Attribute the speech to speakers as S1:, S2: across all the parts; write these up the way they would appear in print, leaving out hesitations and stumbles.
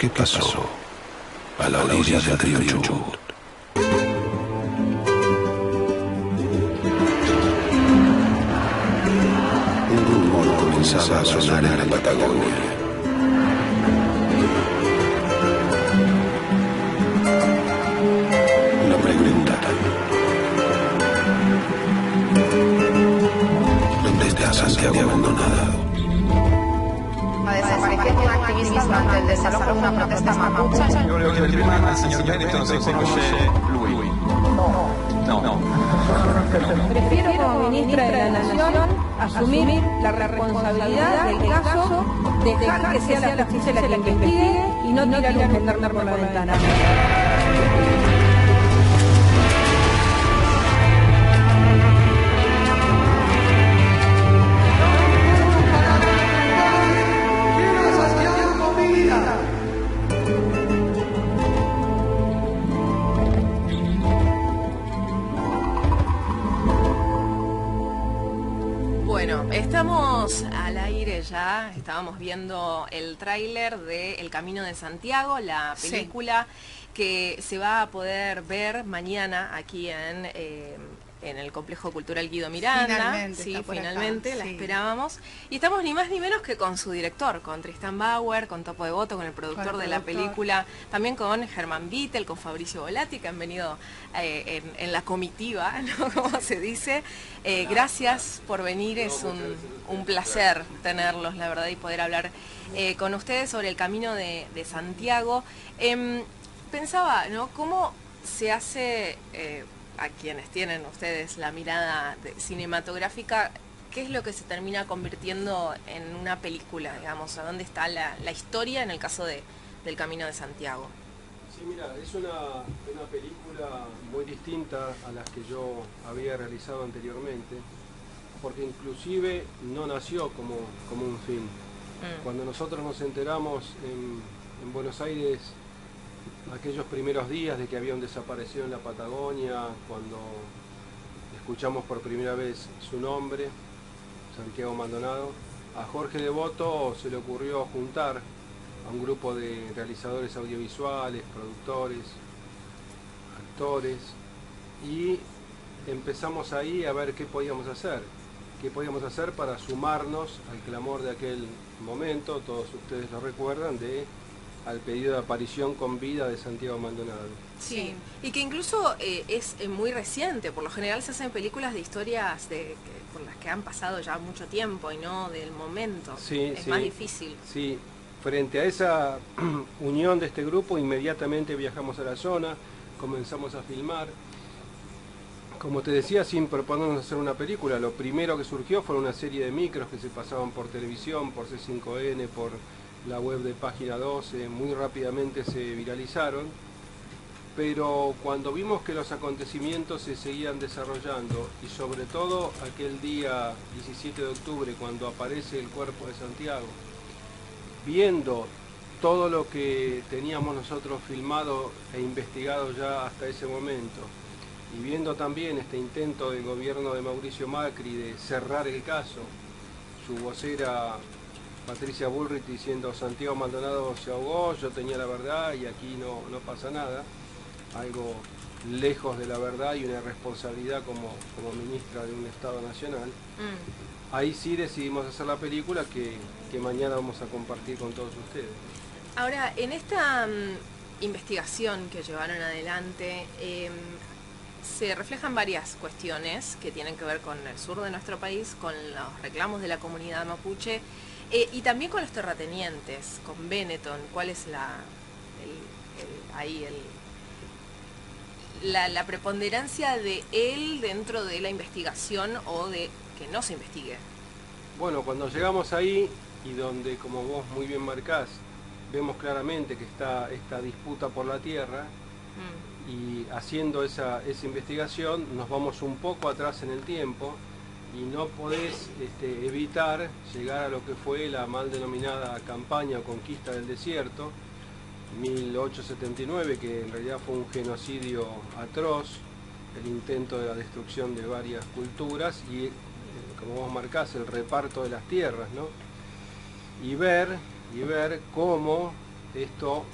S1: ¿Qué pasó a la orilla del río Chubut? Un rumor comenzaba a sonar en la Patagonia. Una pregunta. ¿Dónde está Santiago abandonado?
S2: La desaparición de un activista durante el desalojo de una protesta mapuche.
S3: Io volevo chiedere prima al signor Benetton se conosce lui. No.
S4: Prefiero como ministra de la Nación asumir la responsabilidad del caso, dejar que sea la justicia la que investigue y no tirar un gendarme por la ventana.
S5: Bueno, estamos al aire ya, estábamos viendo el tráiler de El Camino de Santiago, la película que se va a poder ver mañana aquí en el Complejo Cultural Guido Miranda. Finalmente la esperábamos. Y estamos ni más ni menos que con su director, con Tristán Bauer, con Topo Devoto, con el productor de la película, también con Germán Vittel, con Fabricio Volati, que han venido en la comitiva, ¿no? Como se dice. Gracias por venir, es un placer tenerlos, la verdad, y poder hablar con ustedes sobre El Camino de Santiago. Pensaba, ¿no? ¿Cómo se hace... a quienes tienen ustedes la mirada cinematográfica, qué es lo que se termina convirtiendo en una película, digamos? ¿A dónde está la historia en el caso del Camino de Santiago?
S6: Sí, mira, es una película muy distinta a las que yo había realizado anteriormente, porque inclusive no nació como un film. Cuando nosotros nos enteramos en Buenos Aires, aquellos primeros días de que había un desaparecido en la Patagonia, cuando escuchamos por primera vez su nombre, Santiago Maldonado, a Jorge Devoto se le ocurrió juntar a un grupo de realizadores audiovisuales, productores, actores, y empezamos ahí a ver qué podíamos hacer para sumarnos al clamor de aquel momento, todos ustedes lo recuerdan, al pedido de aparición con vida de Santiago Maldonado.
S5: Sí, y que incluso es muy reciente. Por lo general se hacen películas de historias por las que han pasado ya mucho tiempo y no del momento. Es más difícil.
S6: Sí, frente a esa unión de este grupo, inmediatamente viajamos a la zona, comenzamos a filmar. Como te decía, sin proponernos hacer una película, lo primero que surgió fue una serie de micros que se pasaban por televisión, por C5N, por la web de Página 12, muy rápidamente se viralizaron, pero cuando vimos que los acontecimientos se seguían desarrollando, y sobre todo aquel día 17 de octubre, cuando aparece el cuerpo de Santiago, viendo todo lo que teníamos nosotros filmado e investigado ya hasta ese momento, y viendo también este intento del gobierno de Mauricio Macri de cerrar el caso, su vocera Patricia Bullrich diciendo Santiago Maldonado se ahogó, yo tenía la verdad y aquí no pasa nada, algo lejos de la verdad y una responsabilidad como ministra de un Estado nacional. Ahí sí decidimos hacer la película que mañana vamos a compartir con todos ustedes.
S5: Ahora, en esta investigación que llevaron adelante, se reflejan varias cuestiones que tienen que ver con el sur de nuestro país, con los reclamos de la comunidad mapuche, y también con los terratenientes, con Benetton. ¿Cuál es la preponderancia de él dentro de la investigación o de que no se investigue?
S6: Bueno, cuando llegamos ahí, y donde, como vos muy bien marcás, vemos claramente que está esta disputa por la tierra, y haciendo esa investigación nos vamos un poco atrás en el tiempo, y no podés evitar llegar a lo que fue la mal denominada campaña o conquista del desierto, 1879, que en realidad fue un genocidio atroz, el intento de la destrucción de varias culturas y, como vos marcás, el reparto de las tierras, ¿no? Y ver cómo esto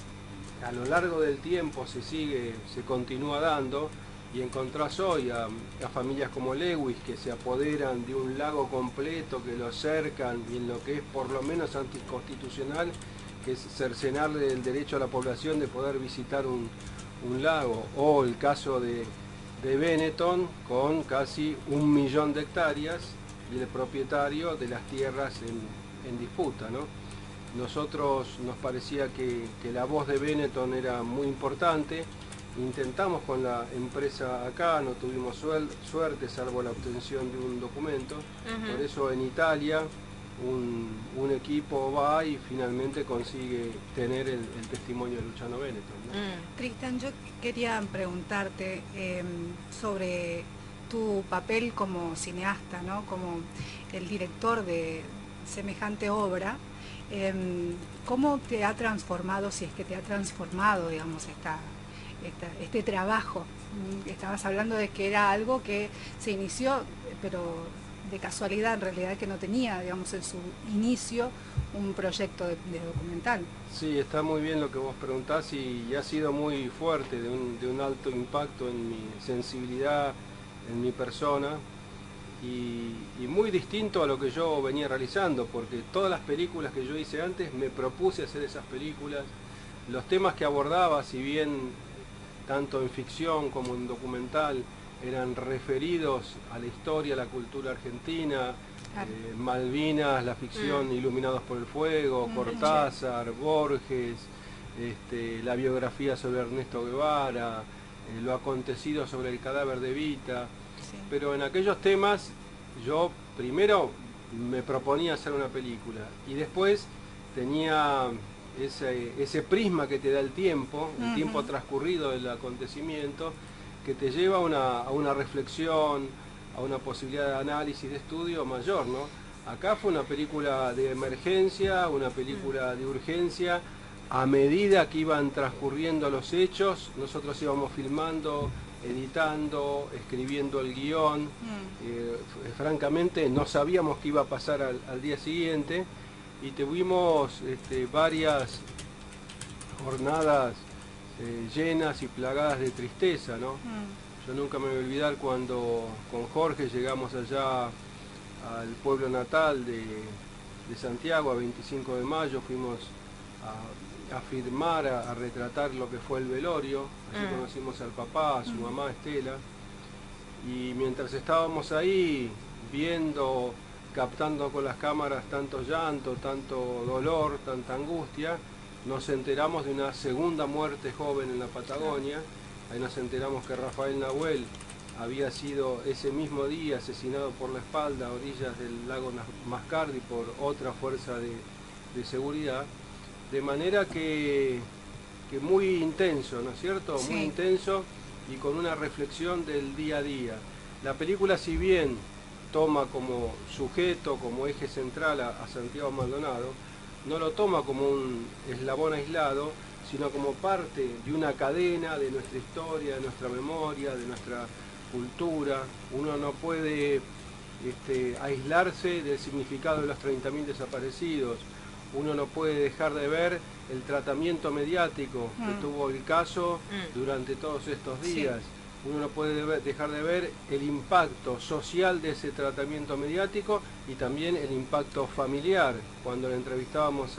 S6: a lo largo del tiempo se continúa dando, y encontrás hoy a familias como Lewis que se apoderan de un lago completo, que lo cercan, y en lo que es por lo menos anticonstitucional, que es cercenarle el derecho a la población de poder visitar un lago, o el caso de Benetton, con casi 1 millón de hectáreas, y el propietario de las tierras en disputa, ¿no? Nosotros nos parecía que la voz de Benetton era muy importante. Intentamos con la empresa acá, no tuvimos suerte, salvo la obtención de un documento. Por eso en Italia un equipo va y finalmente consigue tener el testimonio de Luciano Benetton, ¿no?
S7: Cristian, yo quería preguntarte sobre tu papel como cineasta, ¿no? Como el director de semejante obra. ¿Cómo te ha transformado, si es que te ha transformado, digamos, este trabajo? Estabas hablando de que era algo que se inició, pero de casualidad, en realidad, que no tenía, digamos, en su inicio un proyecto de documental.
S6: Sí, está muy bien lo que vos preguntás, y ha sido muy fuerte, de un alto impacto en mi sensibilidad, en mi persona, y muy distinto a lo que yo venía realizando, porque todas las películas que yo hice antes me propuse hacer esas películas. Los temas que abordaba, si bien tanto en ficción como en documental, eran referidos a la historia, a la cultura argentina, Malvinas, la ficción Iluminados por el Fuego, Cortázar, Borges, la biografía sobre Ernesto Guevara, lo acontecido sobre el cadáver de Evita.
S7: Sí.
S6: Pero en aquellos temas yo primero me proponía hacer una película, y después tenía ese prisma que te da el tiempo transcurrido del acontecimiento, que te lleva a una reflexión, a una posibilidad de análisis, de estudio mayor, ¿no? Acá fue una película de emergencia, una película de urgencia. A medida que iban transcurriendo los hechos, nosotros íbamos filmando, editando, escribiendo el guión. Francamente no sabíamos qué iba a pasar al día siguiente, y tuvimos varias jornadas llenas y plagadas de tristeza, ¿no? Yo nunca me voy a olvidar cuando con Jorge llegamos allá al pueblo natal de Santiago, a 25 de mayo, fuimos a filmar, a retratar lo que fue el velorio. Allí conocimos al papá, a su mamá Estela, y mientras estábamos ahí viendo, captando con las cámaras tanto llanto, tanto dolor, tanta angustia, nos enteramos de una segunda muerte joven en la Patagonia. Ahí nos enteramos que Rafael Nahuel había sido ese mismo día asesinado por la espalda a orillas del lago Mascardi por otra fuerza de seguridad. De manera que muy intenso, ¿no es cierto?
S7: Sí.
S6: Muy intenso, y con una reflexión del día a día. La película, si bien toma como sujeto, como eje central a Santiago Maldonado, no lo toma como un eslabón aislado, sino como parte de una cadena de nuestra historia, de nuestra memoria, de nuestra cultura. Uno no puede aislarse del significado de los 30.000 desaparecidos. Uno no puede dejar de ver el tratamiento mediático que tuvo el caso durante todos estos días. Sí. Uno no puede dejar de ver el impacto social de ese tratamiento mediático, y también el impacto familiar. Cuando le entrevistábamos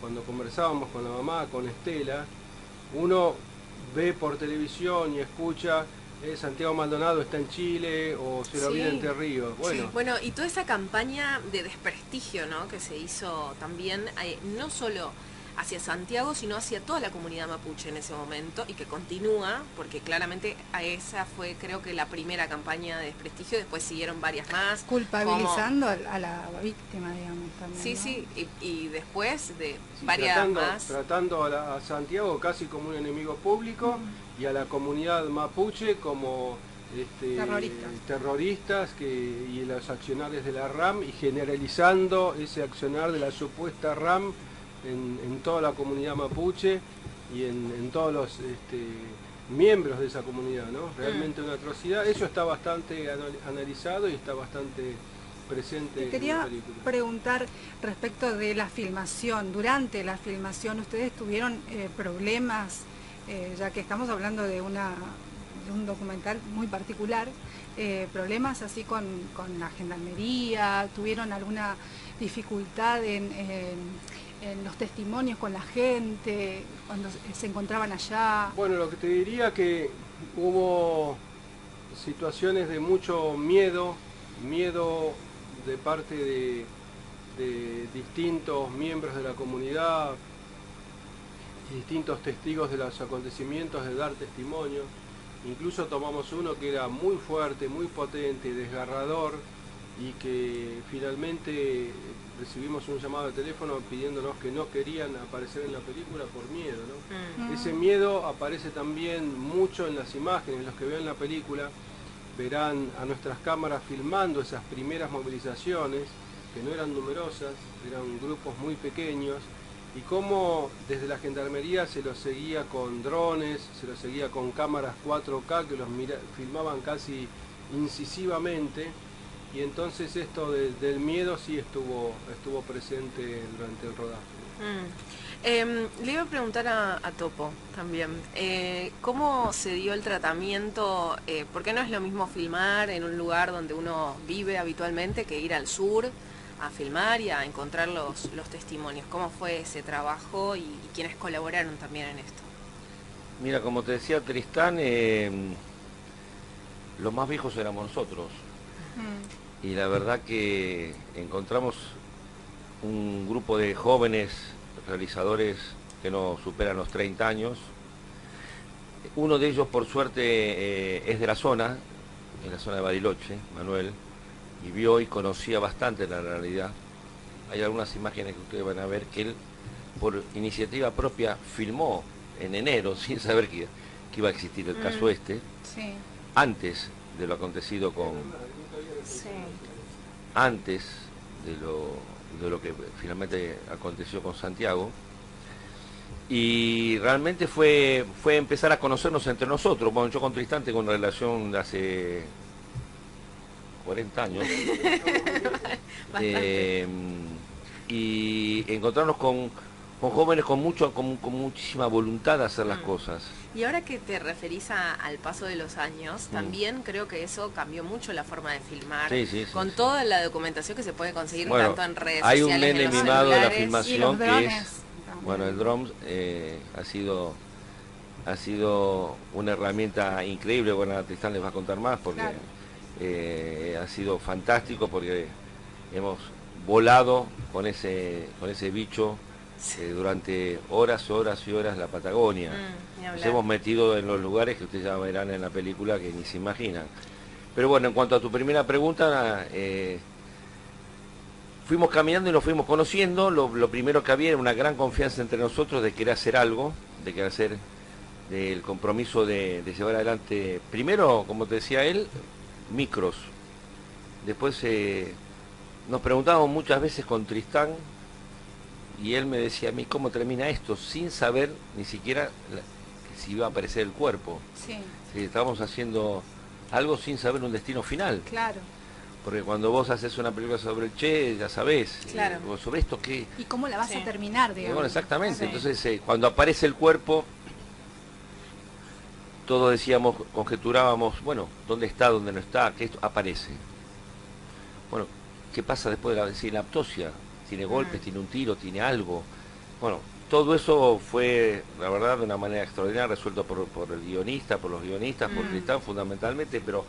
S6: cuando conversábamos con la mamá, con Estela, uno ve por televisión y escucha Santiago Maldonado está en Chile, o se lo viene Entre Ríos.
S5: Bueno, y toda esa campaña de desprestigio, ¿no?, que se hizo también, no solo hacia Santiago, sino hacia toda la comunidad mapuche en ese momento, y que continúa, porque claramente esa fue, creo que, la primera campaña de desprestigio. Después siguieron varias más.
S7: Culpabilizando a la víctima, digamos, también.
S5: Sí,
S7: ¿no?
S5: sí, y después de varias más.
S6: Tratando a Santiago casi como un enemigo público, y a la comunidad mapuche como terroristas y los accionarios de la RAM, y generalizando ese accionar de la supuesta RAM en toda la comunidad mapuche y en todos los miembros de esa comunidad, ¿no? Realmente una atrocidad. Eso está bastante analizado y está bastante presente
S7: Te
S6: en
S7: quería
S6: la película.
S7: preguntar respecto de la filmación. Durante la filmación, ¿ustedes tuvieron problemas, ya que estamos hablando de un documental muy particular, problemas así con la gendarmería? ¿Tuvieron alguna dificultad en los testimonios con la gente cuando se encontraban allá?
S6: Bueno, lo que te diría que hubo situaciones de mucho miedo de parte de distintos miembros de la comunidad y distintos testigos de los acontecimientos de dar testimonio. Incluso tomamos uno que era muy fuerte, muy potente, desgarrador, y que finalmente recibimos un llamado de teléfono pidiéndonos que no querían aparecer en la película por miedo, ¿no? Ese miedo aparece también mucho en las imágenes. Los que vean la película verán a nuestras cámaras filmando esas primeras movilizaciones, que no eran numerosas, eran grupos muy pequeños, y cómo desde la gendarmería se los seguía con drones, se los seguía con cámaras 4K que los filmaban casi incisivamente, y entonces esto del miedo sí estuvo presente durante el rodaje.
S5: Le iba a preguntar a Topo también, ¿cómo se dio el tratamiento? Porque no es lo mismo filmar en un lugar donde uno vive habitualmente que ir al sur a filmar y a encontrar los testimonios. ¿Cómo fue ese trabajo y quiénes colaboraron también en esto?
S8: Mira, como te decía Tristán, los más viejos éramos nosotros. Y la verdad que encontramos un grupo de jóvenes realizadores que no superan los 30 años. Uno de ellos, por suerte, es de la zona, en la zona de Bariloche, Manuel, y vio y conocía bastante la realidad. Hay algunas imágenes que ustedes van a ver que él, por iniciativa propia, filmó en enero, sin saber que iba a existir el caso este,
S7: Sí.
S8: antes de lo acontecido con...
S5: Sí.
S8: antes de lo que finalmente aconteció con Santiago, y realmente fue empezar a conocernos entre nosotros. Bueno, yo con Tristán tengo una relación de hace 40 años, y encontrarnos con jóvenes con muchísima voluntad de hacer las cosas.
S5: Y ahora que te referís al paso de los años, también creo que eso cambió mucho la forma de filmar, con toda la documentación que se puede conseguir tanto en redes
S8: hay
S5: sociales,
S8: un nene
S5: en los
S8: mimado de la
S5: celulares.
S8: filmación que es, bueno, el drone ha sido una herramienta increíble. Bueno, Tristán les va a contar más porque ha sido fantástico, porque hemos volado con ese bicho durante horas y horas la Patagonia. Nos hemos metido en los lugares que ustedes ya verán en la película que ni se imaginan. Pero bueno, en cuanto a tu primera pregunta, fuimos caminando y nos fuimos conociendo. Lo primero que había era una gran confianza entre nosotros de querer hacer algo, de querer hacer del compromiso de llevar adelante, primero, como te decía él, micros. Después nos preguntábamos muchas veces con Tristán, y él me decía a mí cómo termina esto, sin saber ni siquiera si iba a aparecer el cuerpo.
S7: Sí.
S8: Si estábamos haciendo algo sin saber un destino final.
S7: Claro.
S8: Porque cuando vos haces una película sobre el Che, ya sabés,
S5: Claro.
S8: sobre esto qué.
S7: ¿Y cómo la vas a terminar, digamos?
S8: Bueno, exactamente.
S7: Sí.
S8: Entonces, cuando aparece el cuerpo, todos decíamos, conjeturábamos, bueno, ¿dónde está, dónde no está? Que esto aparece. Bueno, ¿qué pasa después de la autopsia? ¿Tiene golpes, tiene un tiro, tiene algo? Bueno, todo eso fue, la verdad, de una manera extraordinaria, resuelto por el guionista, por los guionistas, por Tristán fundamentalmente, pero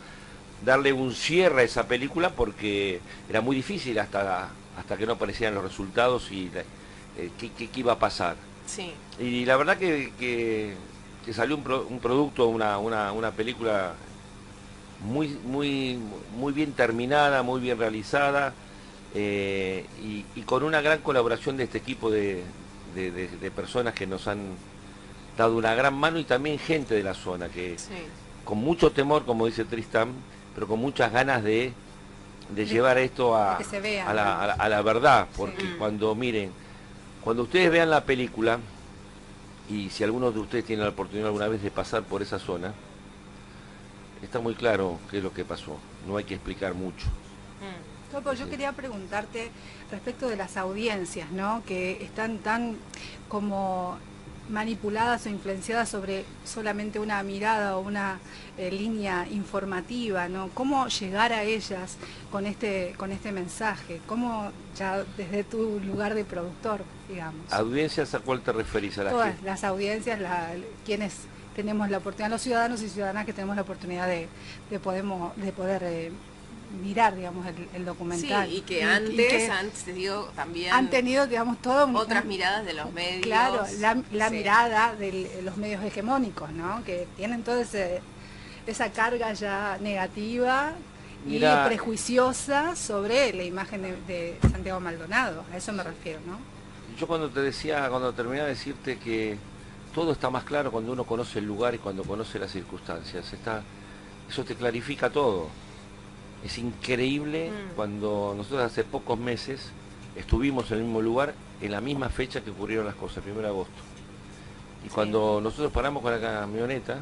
S8: darle un cierre a esa película porque era muy difícil hasta que no aparecieran los resultados y qué iba a pasar.
S5: Sí.
S8: Y la verdad que salió un producto, una película muy bien terminada, muy bien realizada, y con una gran colaboración de este equipo de personas que nos han dado una gran mano, y también gente de la zona que con mucho temor, como dice Tristán, pero con muchas ganas de llevar esto a la verdad, porque cuando ustedes vean la película, y si alguno de ustedes tiene la oportunidad alguna vez de pasar por esa zona, está muy claro qué es lo que pasó, no hay que explicar mucho.
S7: Topo, yo quería preguntarte respecto de las audiencias, ¿no? Que están tan como manipuladas o influenciadas sobre solamente una mirada o una línea informativa, ¿no? ¿Cómo llegar a ellas con este mensaje? ¿Cómo, ya desde tu lugar de productor, digamos?
S8: ¿Audiencias a cuál te referís? ¿A la
S7: Todas
S8: gente?
S7: las audiencias, quienes tenemos la oportunidad, los ciudadanos y ciudadanas que tenemos la oportunidad de poder mirar, digamos, el documental.
S5: Sí, y que antes han tenido también
S7: han tenido, digamos,
S5: otras miradas de los medios.
S7: Claro, la
S5: Sí.
S7: mirada de los medios hegemónicos, ¿no? Que tienen toda esa carga ya negativa y prejuiciosa sobre la imagen de Santiago Maldonado. A eso me refiero, ¿no?
S8: Yo cuando terminaba de decirte que todo está más claro cuando uno conoce el lugar y cuando conoce las circunstancias. Eso te clarifica todo. Es increíble cuando nosotros hace pocos meses estuvimos en el mismo lugar en la misma fecha que ocurrieron las cosas, el 1 de agosto. Y cuando nosotros paramos con la camioneta,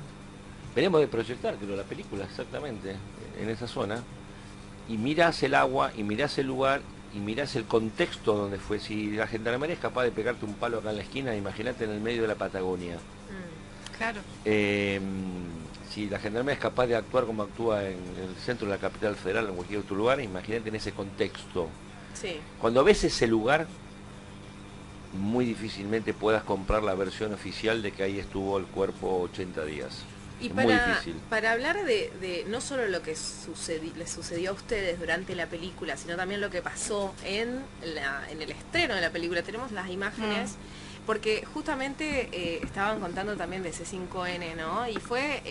S8: veníamos de proyectar, creo, la película exactamente, en esa zona, y mirás el agua, y mirás el lugar, y mirás el contexto donde fue. Si la gendarmería es capaz de pegarte un palo acá en la esquina, imagínate en el medio de la Patagonia.
S7: Claro.
S8: Si la gendarmería es capaz de actuar como actúa en el centro de la capital federal o en cualquier otro lugar, imagínate en ese contexto.
S5: Sí.
S8: Cuando ves ese lugar, muy difícilmente puedas comprar la versión oficial de que ahí estuvo el cuerpo 80 días.
S5: Y
S8: es muy difícil.
S5: para hablar de no solo lo que les sucedió a ustedes durante la película, sino también lo que pasó en el estreno de la película, tenemos las imágenes, porque justamente estaban contando también de C5N, ¿no? Y fue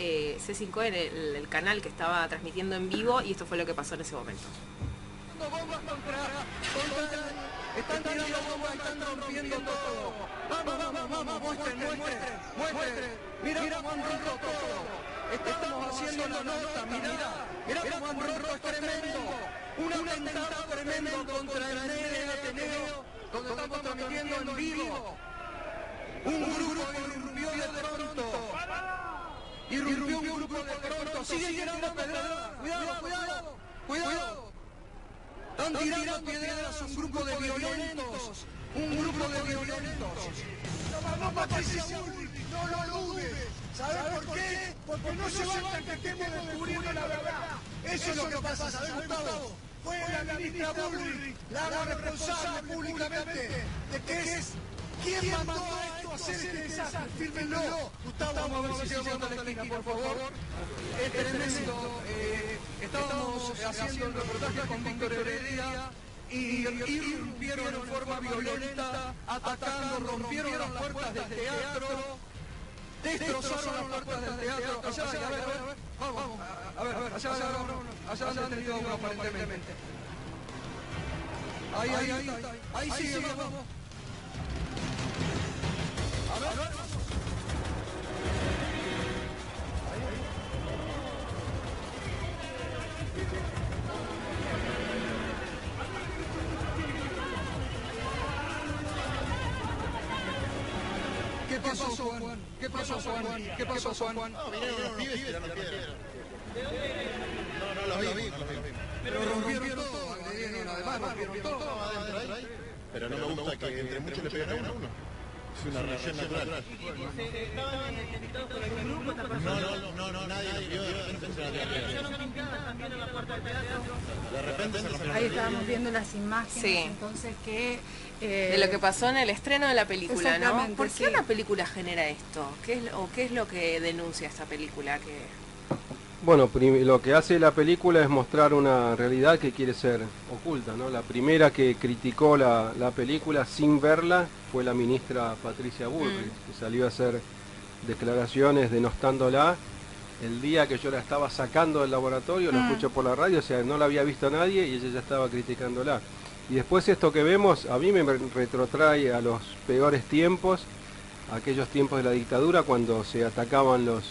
S5: C5N el canal que estaba transmitiendo en vivo, y esto fue lo que pasó en ese momento.
S9: Están tirando bombas, están rompiendo todo. Vamos, muestren. Mira cómo han roto todo. Estamos haciendo la nota, mirá cómo han roto, es tremendo. Un atentado tremendo contra el NED Ateneo, donde estamos transmitiendo en vivo. Un grupo irrumpió de pronto. Irrumpió un grupo de pronto. Sigue tirando pedradas. Cuidado. Están tirando piedras un grupo de violentos. No, Patricia Bullrich, no lo dudes. ¿Sabes por qué? Porque no se basta que estemos descubriendo la verdad. Eso es lo que pasa, ¿sabes, Gustavo? Fue la ministra Bullrich la responsable públicamente de que es quien mandó a esto a hacer este desastre. Fírmenlo. Gustavo, vamos a ver si se llama la esquina, por favor. Es tremendo. Estábamos haciendo el reportaje con Víctor Heredia y irrumpieron en forma violenta, atacando, rompieron las puertas del teatro, destrozaron las puertas del teatro. Vamos, allá han detenido uno aparentemente. Ahí sigue, vamos. A ver. ¿Qué pasó, Juan?
S10: No, vinieron los pibes y tiraron piedras. No lo vi.
S9: Pero rompieron todo, además rompieron todo.
S10: Pero no me gusta que entre muchos le peguen a uno. Es una reacción natural. No, nadie vio, de repente se la de repente se rompió.
S7: Ahí estábamos viendo las imágenes,
S5: Sí.
S7: entonces que...
S5: de lo que pasó en el estreno de la película, ¿no?
S7: Exactamente,
S5: ¿Por qué
S7: sí.
S5: una película genera esto? ¿Qué es lo que denuncia esta película?
S6: Bueno, lo que hace la película es mostrar una realidad que quiere ser oculta, ¿no? La primera que criticó la película sin verla fue la ministra Patricia Bullrich, que salió a hacer declaraciones denostándola el día que yo la estaba sacando del laboratorio, lo escucho por la radio, o sea, no la había visto nadie y ella ya estaba criticándola. Y después esto que vemos a mí me retrotrae a los peores tiempos, aquellos tiempos de la dictadura cuando se atacaban los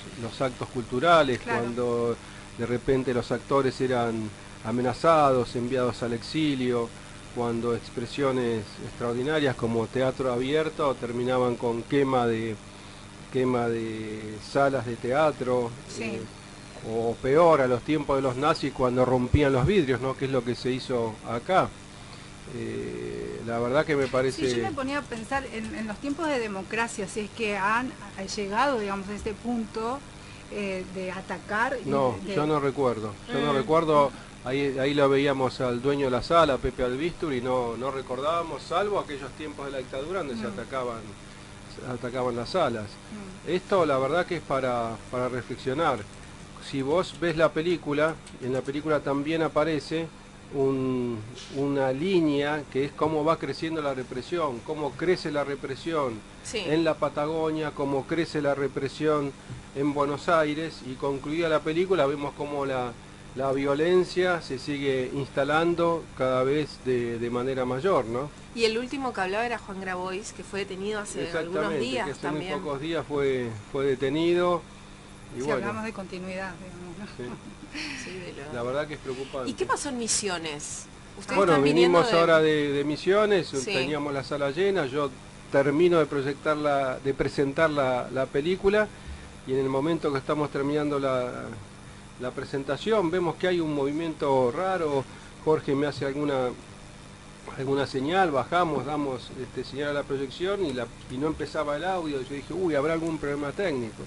S6: actos culturales,
S7: Claro.
S6: cuando de repente los actores eran amenazados, enviados al exilio, cuando expresiones extraordinarias como teatro abierto terminaban con quema de salas de teatro.
S7: Sí.
S6: o peor, a los tiempos de los nazis cuando rompían los vidrios, ¿no? Que es lo que se hizo acá. La verdad que me parece...
S7: Sí, yo me ponía a pensar en los tiempos de democracia, si es que han llegado, digamos, a este punto de atacar...
S6: No, yo no recuerdo. Yo no recuerdo, ahí lo veíamos al dueño de la sala, Pepe Albistur, y no recordábamos, salvo aquellos tiempos de la dictadura donde se atacaban las salas. Esto la verdad que es para reflexionar. Si vos ves la película, en la película también aparece una línea que es cómo va creciendo la represión, cómo crece la represión en la Patagonia, cómo crece la represión en Buenos Aires, y concluida la película vemos cómo la violencia se sigue instalando cada vez de manera mayor, ¿no?
S5: Y el último que hablaba era Juan Grabois, que fue detenido hace algunos días
S6: que hace
S5: también.
S6: muy pocos días fue detenido. Y
S7: si
S6: bueno,
S7: hablamos de continuidad, digamos, ¿no?
S5: Sí,
S6: la verdad que es preocupante.
S5: ¿Y qué pasó en Misiones?
S6: Bueno, vinimos ahora de Misiones, teníamos la sala llena, yo termino de presentar la película, y en el momento que estamos terminando la presentación vemos que hay un movimiento raro. Jorge me hace alguna señal, bajamos, damos señal a la proyección y no empezaba el audio. Yo dije, uy, ¿habrá algún problema técnico?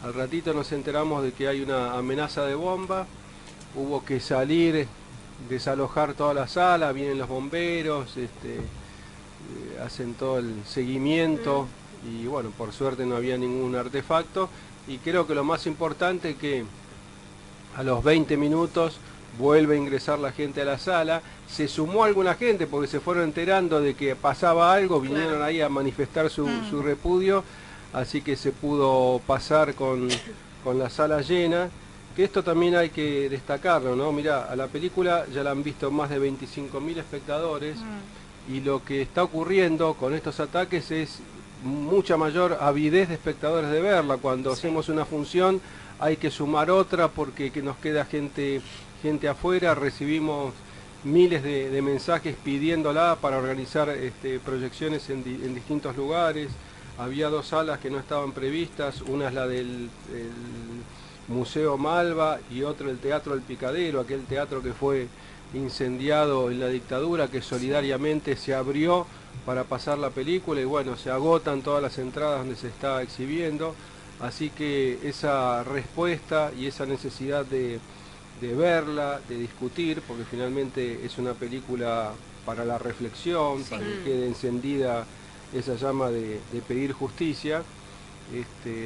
S6: Al ratito nos enteramos de que hay una amenaza de bomba, hubo que salir, desalojar toda la sala, vienen los bomberos, hacen todo el seguimiento, y bueno, por suerte no había ningún artefacto, y creo que lo más importante es que a los 20 minutos vuelve a ingresar la gente a la sala, se sumó alguna gente porque se fueron enterando de que pasaba algo, vinieron ahí a manifestar su repudio, así que se pudo pasar con la sala llena, que esto también hay que destacarlo, ¿no? Mirá, a la película ya la han visto más de 25.000 espectadores, y lo que está ocurriendo con estos ataques es mucha mayor avidez de espectadores de verla. Cuando hacemos una función hay que sumar otra porque nos queda gente afuera, recibimos miles de mensajes pidiéndola para organizar proyecciones en distintos lugares. Había 2 salas que no estaban previstas, una es la del Museo Malva y otra el Teatro del Picadero, aquel teatro que fue incendiado en la dictadura, que solidariamente se abrió para pasar la película, y bueno, se agotan todas las entradas donde se está exhibiendo, así que esa respuesta y esa necesidad de verla, de discutir, porque finalmente es una película para la reflexión, para que quede encendida esa llama de pedir justicia,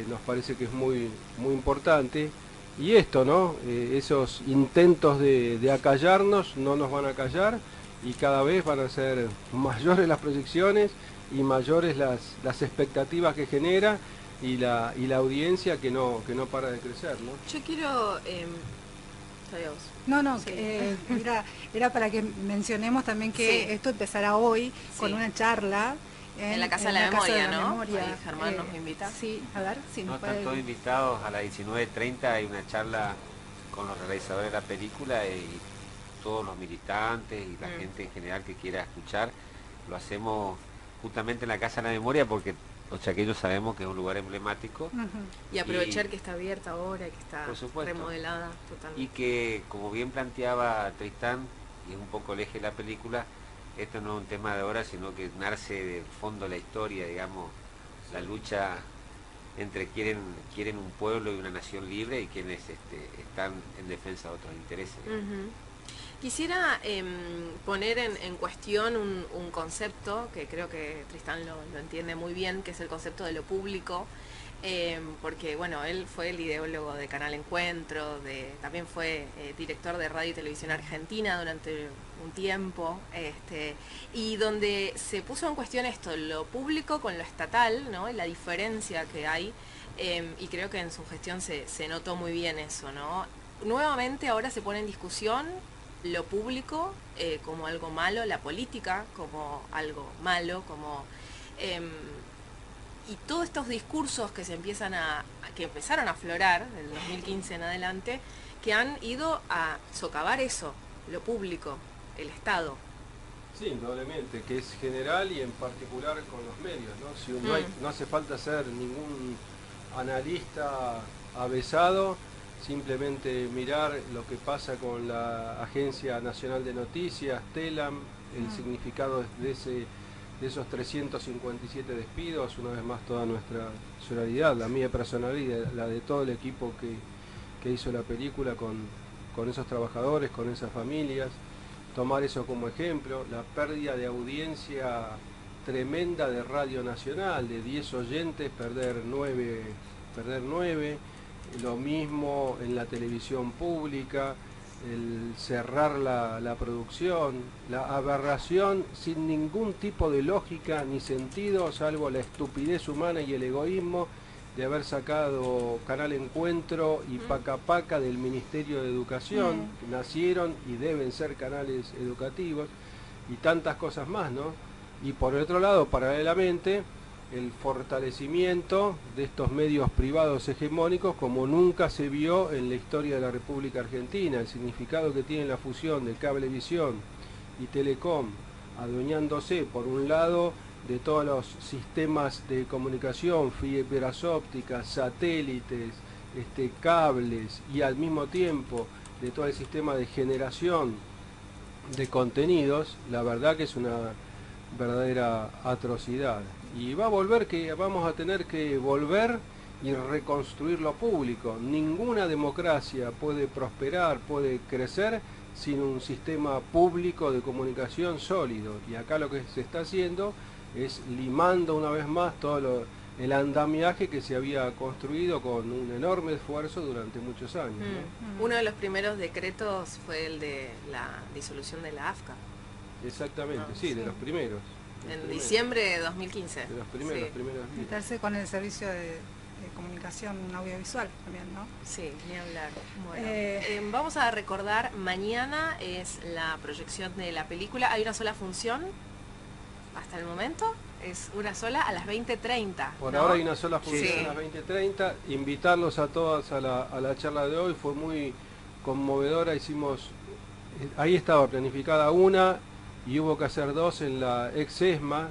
S6: nos parece que es muy importante. Y esto, ¿no? Esos intentos de acallarnos no nos van a callar, y cada vez van a ser mayores las proyecciones y mayores las expectativas que genera, y la audiencia que no para de crecer, ¿no?
S5: Yo quiero...
S7: No,
S5: sí.
S7: Era para que mencionemos también que esto empezará hoy con una charla
S5: en la Casa de la Memoria, ¿no? Ahí Germán nos invita.
S7: Sí, a ver si
S11: no
S7: nos puede...
S11: están todos invitados a las 19:30, hay una charla con los realizadores de la película y todos los militantes y la gente en general que quiera escuchar. Lo hacemos justamente en la Casa de la Memoria porque los chaqueños sabemos que es un lugar emblemático.
S5: Y aprovechar que está abierta ahora, que está remodelada totalmente.
S11: Y que, como bien planteaba Tristán, y es un poco el eje de la película, esto no es un tema de ahora, sino que nace de fondo la historia, digamos, la lucha entre quieren un pueblo y una nación libre y quienes están en defensa de otros intereses.
S5: Quisiera poner en cuestión un concepto que creo que Tristán lo entiende muy bien, que es el concepto de lo público, porque bueno, él fue el ideólogo de Canal Encuentro, también fue director de Radio y Televisión Argentina durante un tiempo, y donde se puso en cuestión esto, lo público con lo estatal, ¿no? Y la diferencia que hay, y creo que en su gestión se notó muy bien eso, ¿no? Nuevamente ahora se pone en discusión lo público como algo malo, la política como algo malo, como y todos estos discursos que que empezaron a aflorar del 2015 en adelante, que han ido a socavar eso, lo público, el Estado.
S6: Sí, indudablemente, que es general y en particular con los medios, ¿no? Si no hace falta ser ningún analista avesado, simplemente mirar lo que pasa con la Agencia Nacional de Noticias, TELAM, el significado de esos 357 despidos, una vez más toda nuestra solidaridad, la mía personal y la de todo el equipo que hizo la película con esos trabajadores, con esas familias, tomar eso como ejemplo, la pérdida de audiencia tremenda de Radio Nacional, de 10 oyentes, perder 9, lo mismo en la televisión pública, el cerrar la producción, la aberración sin ningún tipo de lógica ni sentido, salvo la estupidez humana y el egoísmo de haber sacado Canal Encuentro y Paca Paca del Ministerio de Educación, que nacieron y deben ser canales educativos, y tantas cosas más, ¿no? Y por el otro lado, paralelamente, el fortalecimiento de estos medios privados hegemónicos como nunca se vio en la historia de la República Argentina, el significado que tiene la fusión de Cablevisión y Telecom, adueñándose por un lado de todos los sistemas de comunicación, fibras ópticas, satélites, cables, y al mismo tiempo de todo el sistema de generación de contenidos, la verdad que es una verdadera atrocidad. Y vamos a tener que volver y reconstruir lo público. Ninguna democracia puede prosperar, puede crecer sin un sistema público de comunicación sólido. Y acá lo que se está haciendo es limando una vez más todo el andamiaje que se había construido con un enorme esfuerzo durante muchos años, ¿no?
S5: Uno de los primeros decretos fue el de la disolución de la AFCA.
S6: Exactamente, sí, de los primeros.
S5: En diciembre de 2015.
S6: De los primeros, primeros días.
S7: Meterse con el servicio de comunicación audiovisual también, ¿no?
S5: Sí, ni hablar. Bueno, vamos a recordar, mañana es la proyección de la película. Hay una sola función hasta el momento, es una sola a las 20:30.
S6: Por
S5: ¿no?
S6: ahora hay una sola función a las 20:30. Invitarlos a todos a la charla de hoy, fue muy conmovedora. Ahí estaba planificada una y hubo que hacer dos en la ex ESMA.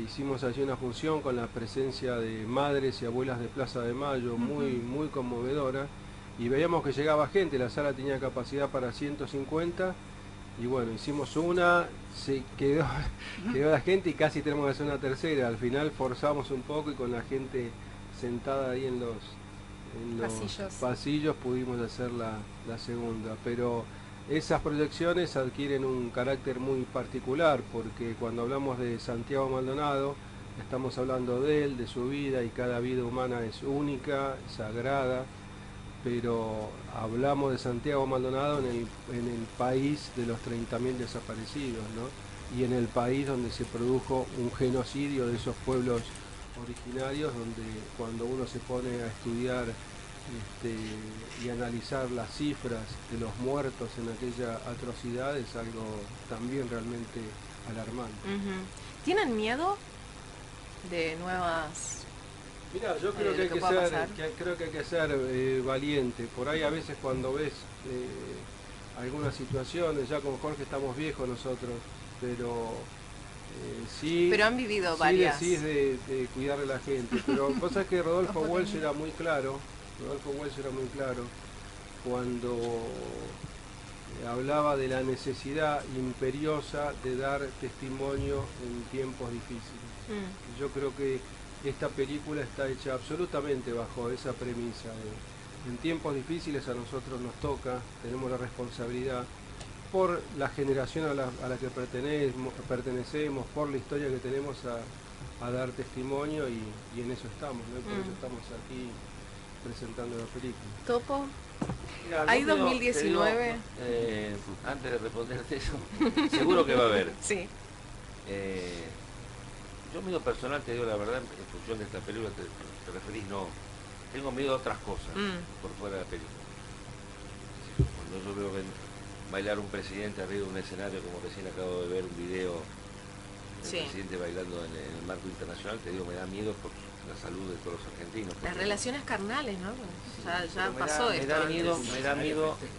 S6: Hicimos allí una función con la presencia de madres y abuelas de Plaza de Mayo, muy conmovedora, y veíamos que llegaba gente, la sala tenía capacidad para 150, y bueno, hicimos una, se quedó la gente y casi tenemos que hacer una tercera. Al final forzamos un poco y con la gente sentada ahí en los pasillos pudimos hacer la segunda, pero esas proyecciones adquieren un carácter muy particular, porque cuando hablamos de Santiago Maldonado, estamos hablando de él, de su vida, y cada vida humana es única, sagrada, pero hablamos de Santiago Maldonado en el país de los 30.000 desaparecidos, ¿no? Y en el país donde se produjo un genocidio de esos pueblos originarios, donde cuando uno se pone a estudiar y analizar las cifras de los muertos en aquella atrocidad, es algo también realmente alarmante.
S5: ¿Tienen miedo de nuevas?
S6: Mira, yo creo que hay que ser valiente. Por ahí a veces cuando ves algunas situaciones, ya con Jorge estamos viejos nosotros, pero sí.
S5: Pero han vivido varias.
S6: Sí, es de cuidar a la gente. Pero cosa es que Rodolfo Walsh era muy claro cuando hablaba de la necesidad imperiosa de dar testimonio en tiempos difíciles. Yo creo que esta película está hecha absolutamente bajo esa premisa en tiempos difíciles a nosotros nos toca, tenemos la responsabilidad por la generación a la que pertenecemos, por la historia que tenemos a dar testimonio, y en eso estamos, ¿no? Por eso estamos aquí presentando la película.
S5: ¿Topo?
S8: Mira,
S5: ¿Hay
S8: yo
S5: 2019?
S8: Antes de responderte eso, seguro que va a haber.
S5: Sí.
S8: Yo miedo personal, te digo la verdad, en función de esta película te referís, no. Tengo miedo a otras cosas por fuera de la película. Cuando yo veo bailar un presidente arriba de un escenario, como recién acabo de ver un video del presidente bailando en el marco internacional, te digo, me da miedo por la salud de todos los argentinos.
S5: Las relaciones carnales, ¿no? Ya
S8: me
S5: pasó esto.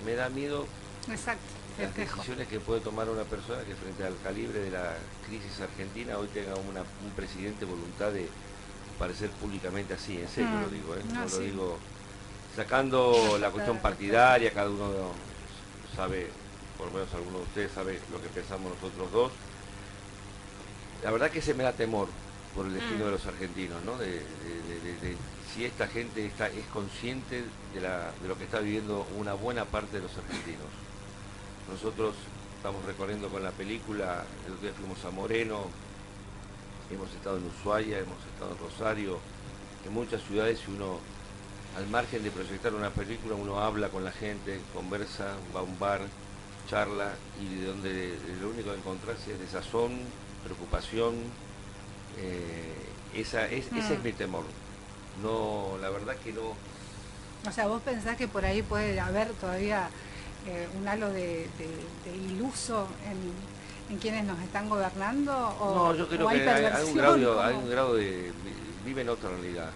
S8: Me da miedo.
S7: Exacto.
S8: Las decisiones que puede tomar una persona que frente al calibre de la crisis argentina hoy tenga un presidente voluntad de parecer públicamente así, en serio lo digo, no lo digo Sacando la cuestión partidaria, cada uno sabe, por lo menos alguno de ustedes sabe lo que pensamos nosotros dos. La verdad que se me da temor por el destino de los argentinos, ¿no? De si esta gente es consciente de lo que está viviendo una buena parte de los argentinos. Nosotros estamos recorriendo con la película, el otro día fuimos a Moreno, hemos estado en Ushuaia, hemos estado en Rosario, en muchas ciudades, y uno, al margen de proyectar una película, uno habla con la gente, conversa, va a un bar, charla, y de donde lo único que encontrarse es desazón, preocupación. Ese es mi temor. No, la verdad que no.
S7: O sea, ¿vos pensás que por ahí puede haber todavía un halo de iluso en quienes nos están gobernando? ¿O,
S8: no, yo creo que hay un grado de... Viven otra realidad.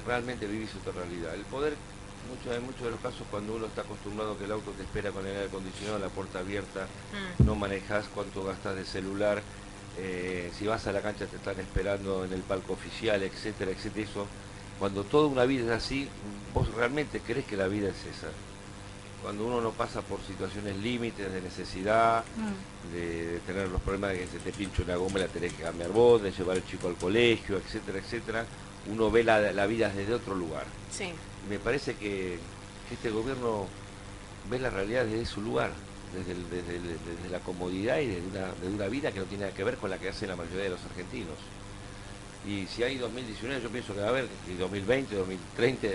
S8: Realmente vivís otra realidad. El poder, en muchos de los casos, cuando uno está acostumbrado a que el auto te espera con el aire acondicionado, la puerta abierta, no manejás, cuánto gastas de celular, si vas a la cancha te están esperando en el palco oficial, etcétera, etcétera. Eso, cuando toda una vida es así, vos realmente crees que la vida es esa. Cuando uno no pasa por situaciones límites de necesidad, de tener los problemas de que se te pinche una goma y la tenés que cambiar vos, de llevar al chico al colegio, etcétera, etcétera, uno ve la vida desde otro lugar.
S5: Sí.
S8: Y me parece que este gobierno ve la realidad desde su lugar, desde la comodidad y de una vida que no tiene nada que ver con la que hace la mayoría de los argentinos. Y si hay 2019, yo pienso que va a haber, y 2020, 2030...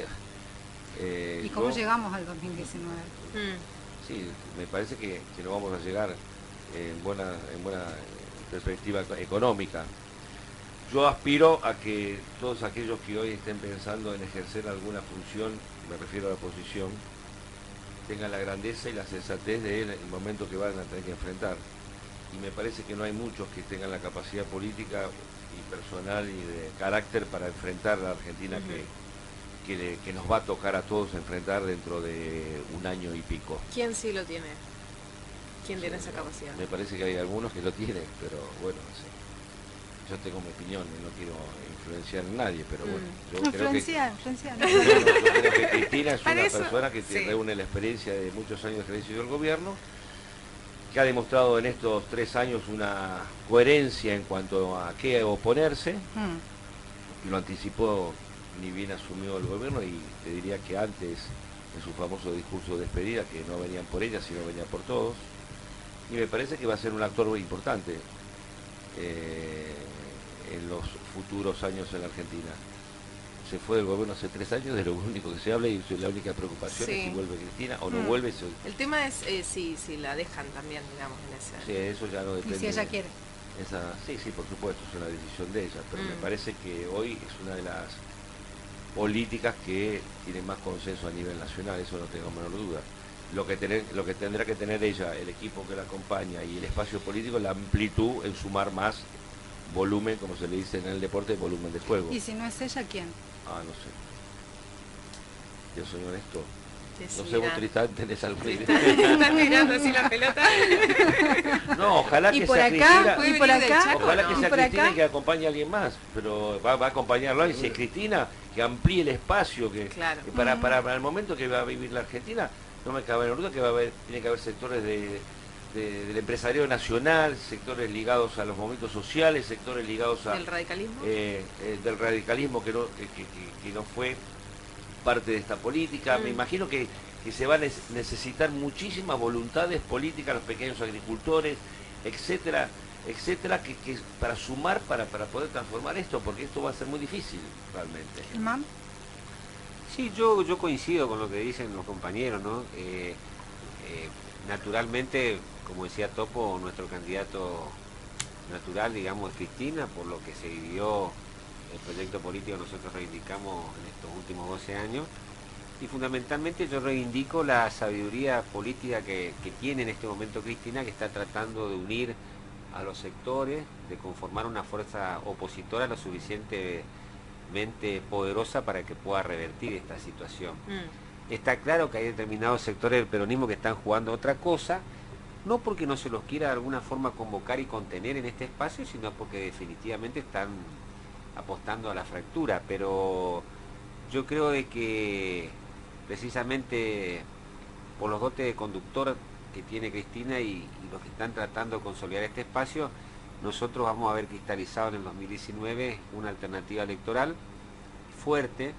S7: ¿Y cómo llegamos al 2019?
S8: Sí, me parece que no vamos a llegar en buena perspectiva económica. Yo aspiro a que todos aquellos que hoy estén pensando en ejercer alguna función, me refiero a la oposición, tengan la grandeza y la sensatez de el momento que van a tener que enfrentar. Y me parece que no hay muchos que tengan la capacidad política y personal y de carácter para enfrentar a la Argentina que nos va a tocar a todos enfrentar dentro de un año y pico.
S5: ¿Quién sí lo tiene? ¿Quién tiene esa capacidad?
S8: Me parece que hay algunos que lo tienen, pero bueno, sí. Yo tengo mi opinión y no quiero influenciar a nadie, pero bueno. Yo creo que Cristina es una persona que reúne la experiencia de muchos años de ejercicio del gobierno, que ha demostrado en estos 3 años una coherencia en cuanto a qué oponerse, y lo anticipó ni bien asumió el gobierno, y te diría que antes, en su famoso discurso de despedida, que no venían por ella, sino venían por todos, y me parece que va a ser un actor muy importante en los futuros años en la Argentina. Se fue del gobierno hace 3 años, de lo único que se habla, y la única preocupación es si vuelve Cristina o no vuelve.
S5: El tema es si la dejan también, digamos, en ese...
S8: Sí, eso ya no depende.
S7: ¿Y si ella quiere?
S8: Sí, por supuesto, es una decisión de ella, pero me parece que hoy es una de las políticas que tiene más consenso a nivel nacional, eso no tengo menor duda. Lo que tendrá que tener ella, el equipo que la acompaña y el espacio político, la amplitud en sumar más volumen, como se le dice en el deporte, volumen de juego.
S7: ¿Y si no es ella, quién?
S8: No sé. Yo soy honesto. No sé, vos, Tristán, tenés alguna idea.
S5: ¿Estás mirando así la pelota?
S8: No, ojalá que sea
S7: Cristina.
S5: ¿Y por acá?
S8: Ojalá que sea Cristina y que acompañe a alguien más, pero va a acompañarlo, y si es Cristina, que amplíe el espacio, que para el momento que va a vivir la Argentina, no me cabe en duda que tiene que haber sectores del empresariado nacional, sectores ligados a los movimientos sociales, sectores ligados
S5: ¿Del radicalismo?
S8: Del radicalismo que no fue parte de esta política. Me imagino que se van a necesitar muchísimas voluntades políticas, los pequeños agricultores, etcétera, etcétera, que para sumar, para poder transformar esto, porque esto va a ser muy difícil realmente.
S7: ¿Germán?
S11: Sí, yo coincido con lo que dicen los compañeros, ¿no? Naturalmente, como decía Topo, nuestro candidato natural, digamos, es Cristina, por lo que se vivió el proyecto político que nosotros reivindicamos en estos últimos 12 años, y fundamentalmente yo reivindico la sabiduría política que tiene en este momento Cristina, que está tratando de unir a los sectores, de conformar una fuerza opositora lo suficientemente poderosa para que pueda revertir esta situación. Está claro que hay determinados sectores del peronismo que están jugando otra cosa, no porque no se los quiera de alguna forma convocar y contener en este espacio, sino porque definitivamente están apostando a la fractura, pero Yo creo de que precisamente por los dotes de conductor que tiene Cristina y los que están tratando de consolidar este espacio, nosotros vamos a haber cristalizado en el 2019 una alternativa electoral fuerte.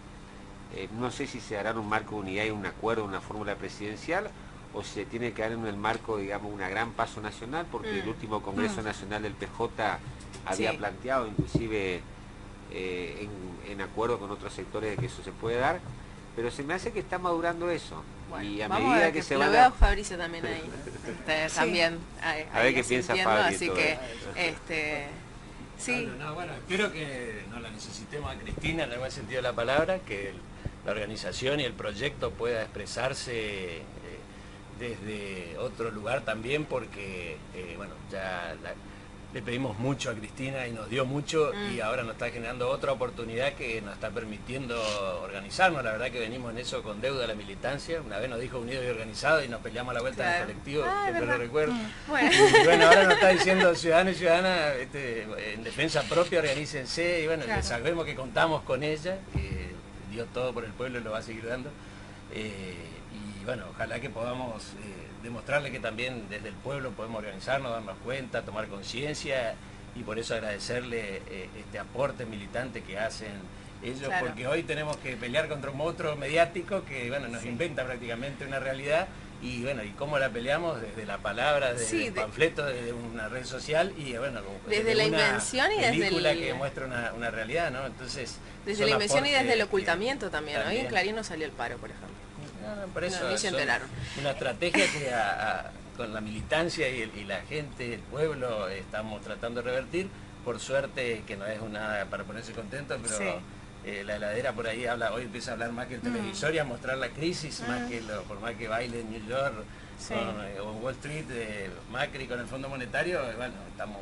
S11: No sé si se hará en un marco de unidad y un acuerdo, una fórmula presidencial, o se tiene que dar en el marco, digamos, una gran paso nacional, porque el último Congreso Nacional del PJ había planteado, inclusive en acuerdo con otros sectores, de que eso se puede dar, pero se me hace que está madurando eso.
S5: Bueno,
S11: y a
S5: vamos
S11: medida
S5: a ver
S11: que se
S5: lo
S11: va
S5: veo a Fabricio también ahí, también
S11: a ver qué piensa Fabri.
S5: Así que sí.
S12: Bueno, espero que no la necesitemos a Cristina en el buen sentido de la palabra, que la organización y el proyecto pueda expresarse desde otro lugar también, porque bueno, ya le pedimos mucho a Cristina y nos dio mucho, y ahora nos está generando otra oportunidad que nos está permitiendo organizarnos. La verdad que venimos en eso con deuda a la militancia. Una vez nos dijo unido y organizado y nos peleamos a la vuelta en el colectivo, siempre lo recuerdo. Y bueno, ahora nos está diciendo ciudadanos y ciudadanas, en defensa propia, organícense, y bueno, sabemos que contamos con ella, que dio todo por el pueblo y lo va a seguir dando. Y bueno, ojalá que podamos demostrarle que también desde el pueblo podemos organizarnos, darnos cuenta, tomar conciencia, y por eso agradecerle este aporte militante que hacen ellos, porque hoy tenemos que pelear contra un monstruo mediático que bueno, nos inventa prácticamente una realidad, y bueno, y cómo la peleamos desde la palabra, desde el panfleto, desde una red social, y bueno,
S5: desde la invención y desde
S12: película que muestra una realidad, ¿no? Entonces,
S5: desde la invención y desde el ocultamiento también. Hoy en Clarín no salió el paro, por ejemplo.
S12: Por eso
S5: ni se enteraron.
S12: Una estrategia que con la militancia y la gente, el pueblo, estamos tratando de revertir. Por suerte, que no es una para ponerse contento, pero la heladera por ahí hoy empieza a hablar más que el televisor y a mostrar la crisis, más que por más que baile en New York o en Wall Street, Macri con el Fondo Monetario, bueno, estamos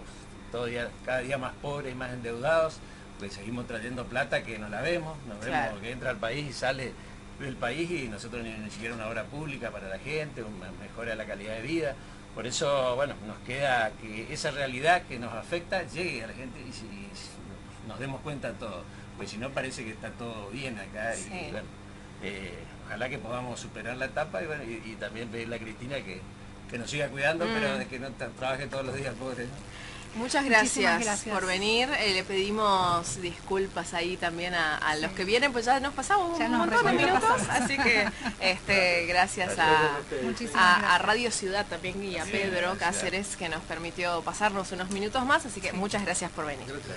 S12: cada día más pobres y más endeudados, porque seguimos trayendo plata que no la vemos, vemos que entra al país y sale del país, y nosotros ni siquiera una obra pública para la gente, una mejora de la calidad de vida. Por eso, bueno, nos queda que esa realidad que nos afecta llegue a la gente y nos demos cuenta todos, pues si no parece que está todo bien acá. Y bueno, ojalá que podamos superar la etapa, y bueno, y también pedirle a Cristina que nos siga cuidando, pero de que no trabaje todos los días, pobre, ¿no?
S5: Muchas gracias por venir. Le pedimos disculpas ahí también a los que vienen, pues ya nos pasamos un montón de minutos, así que gracias a Radio Ciudad también y a Pedro Cáceres, que nos permitió pasarnos unos minutos más, así que muchas gracias por venir.
S6: Gracias.